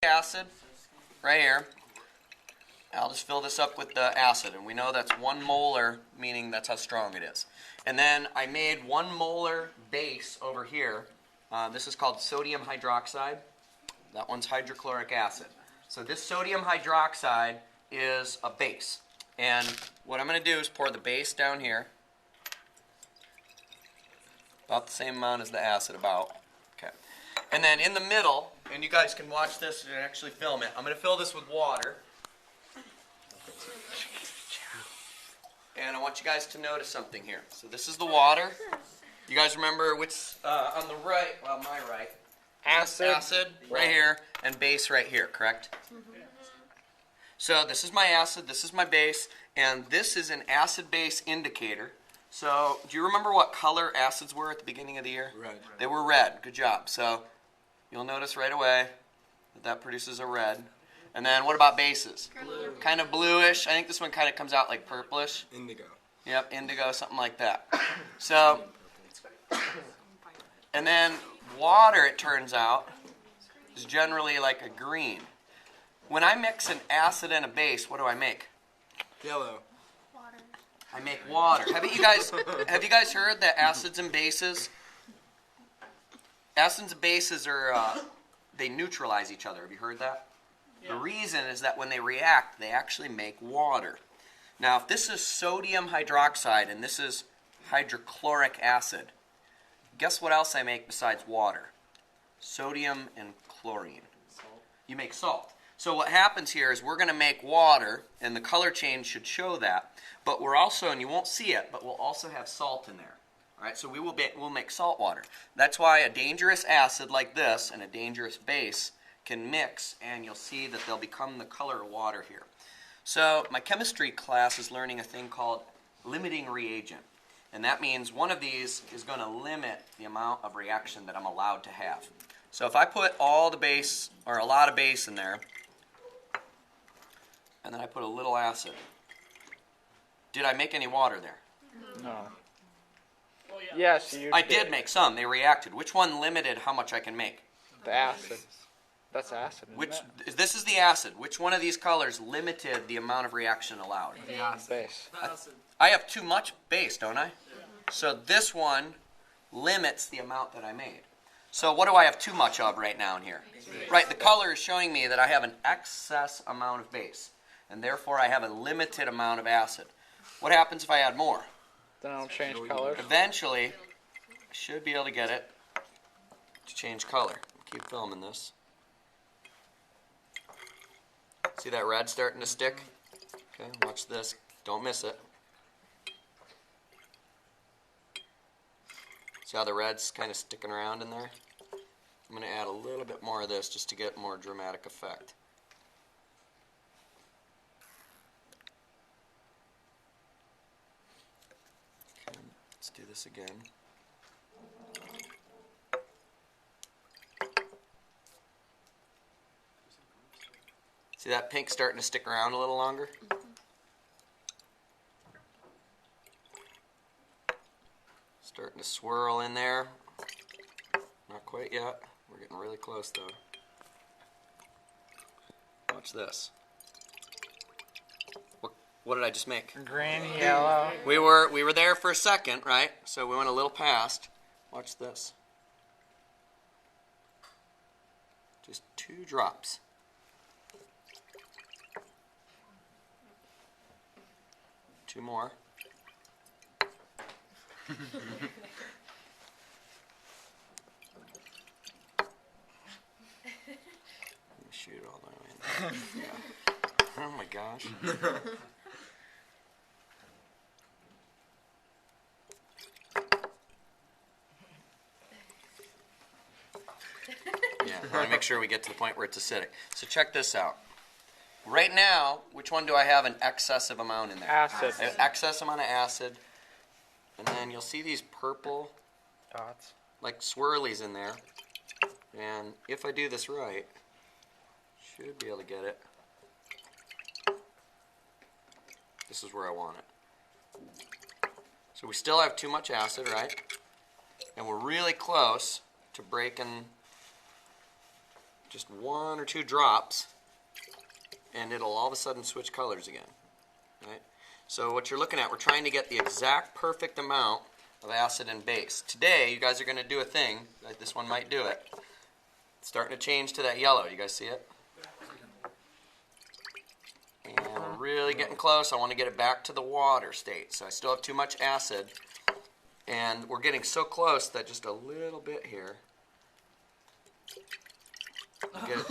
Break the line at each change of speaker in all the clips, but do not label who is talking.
acid right here. I'll just fill this up with the acid, and we know that's 1 molar, meaning that's how strong it is. And then I made 1 molar base over here. This is called sodium hydroxide. That one's hydrochloric acid. So this sodium hydroxide is a base. And what I'm going to do is pour the base down here. About the same amount as the acid, about. Okay. And then in the middle, and you guys can watch this and actually film it, I'm going to fill this with water. And I want you guys to notice something here. So this is the water. You guys remember which, on the right, well, my right, acid right here, and base right here, correct? So this is my acid, this is my base, and this is an acid-base indicator. So do you remember what color acids were at the beginning of the year?
Red.
They were red. Good job. So you'll notice right away that produces a red. And then what about bases?
Blue.
Kind of bluish. I think this one kind of comes out like purplish.
Indigo.
Yep, indigo, something like that. So, and then water, it turns out, is generally like a green. When I mix an acid and a base, what do I make?
Yellow.
Water.
I make water. Have you guys heard that acids and bases are, they neutralize each other. Have you heard that? Yeah. The reason is that when they react, they actually make water. Now, if this is sodium hydroxide and this is hydrochloric acid, guess what else I make besides water? Sodium and chlorine. Salt. You make salt. So what happens here is we're going to make water, and the color change should show that, but we're also, and you won't see it, but we'll also have salt in there. All right, so we'll make salt water. That's why a dangerous acid like this and a dangerous base can mix, and you'll see that they'll become the color of water here. So my chemistry class is learning a thing called limiting reagent. And that means one of these is going to limit the amount of reaction that I'm allowed to have. So if I put all the base, or a lot of base in there, and then I put a little acid, did I make any water there?
No. Yes, you
did make some. They reacted. Which one limited how much I can make?
The acid. That's acid.
This is the acid. Which one of these colors limited the amount of reaction allowed?
The acid. Base.
I have too much base, don't I? So this one limits the amount that I made. So what do I have too much of right now in here? Right, the color is showing me that I have an excess amount of base, and therefore I have a limited amount of acid. What happens if I add more?
Then it'll change color.
Eventually, I should be able to get it to change color. Keep filming this. See that red starting to stick? Okay, watch this. Don't miss it. See how the red's kind of sticking around in there? I'm going to add a little bit more of this just to get more dramatic effect. Okay, let's do this again. See that pink starting to stick around a little longer? Starting to swirl in there. Not quite yet. We're getting really close though. Watch this. What did I just make?
Green, yellow.
We were there for a second, right? So we went a little past. Watch this. Just 2 drops. Two more. Let me shoot it all the way in there. Yeah. Oh my gosh. Yeah, I want to make sure we get to the point where it's acidic. So check this out. Right now, which one do I have an excessive amount in there?
Acid.
An excess amount of acid. And then you'll see these purple
Dots.
like swirlies in there. And if I do this right, should be able to get it. This is where I want it. So we still have too much acid, right? And we're really close to breaking just 1 or 2 drops, and it'll all of a sudden switch colors again. Right? So what you're looking at, we're trying to get the exact perfect amount of acid and base. Today, you guys are going to do a thing, like this one might do it. It's starting to change to that yellow. You guys see it? And we're really getting close. I want to get it back to the water state. So I still have too much acid. And we're getting so close that just a little bit here. Get it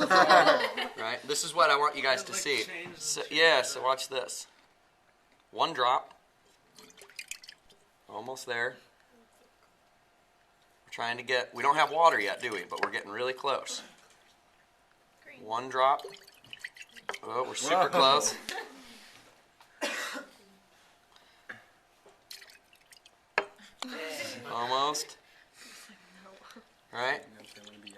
right? This is what I want you guys to see. So watch this. 1 drop. Almost there. We're trying to get, we don't have water yet, do we? But we're getting really close. 1 drop. Oh, we're super close. Almost. Right?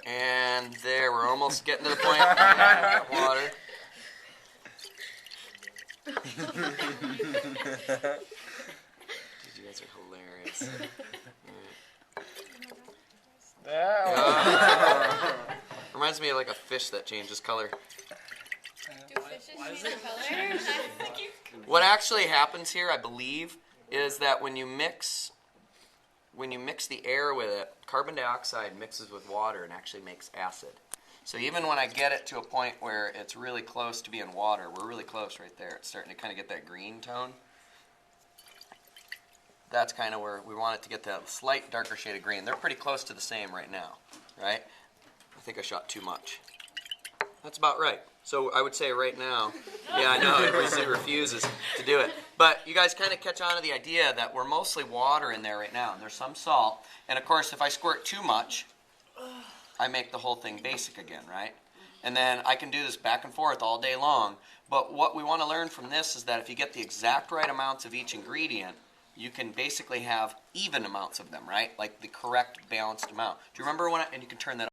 And there, we're almost getting to the point where we have water. Dude, you guys are hilarious. Reminds me of like a fish that changes color.
Do fishes change color?
What actually happens here, I believe, is that when you mix the air with it, carbon dioxide mixes with water and actually makes acid. So even when I get it to a point where it's really close to being water, we're really close right there. It's starting to kind of get that green tone. That's kind of where we want it to get that slight darker shade of green. They're pretty close to the same right now, right? I think I shot too much. That's about right. So I would say right now, yeah, I know, it refuses to do it. But you guys kind of catch on to the idea that we're mostly water in there right now, and there's some salt. And of course, if I squirt too much, I make the whole thing basic again, right? And then I can do this back and forth all day long. But what we want to learn from this is that if you get the exact right amounts of each ingredient, you can basically have even amounts of them, right? Like the correct balanced amount. Do you remember when and you can turn that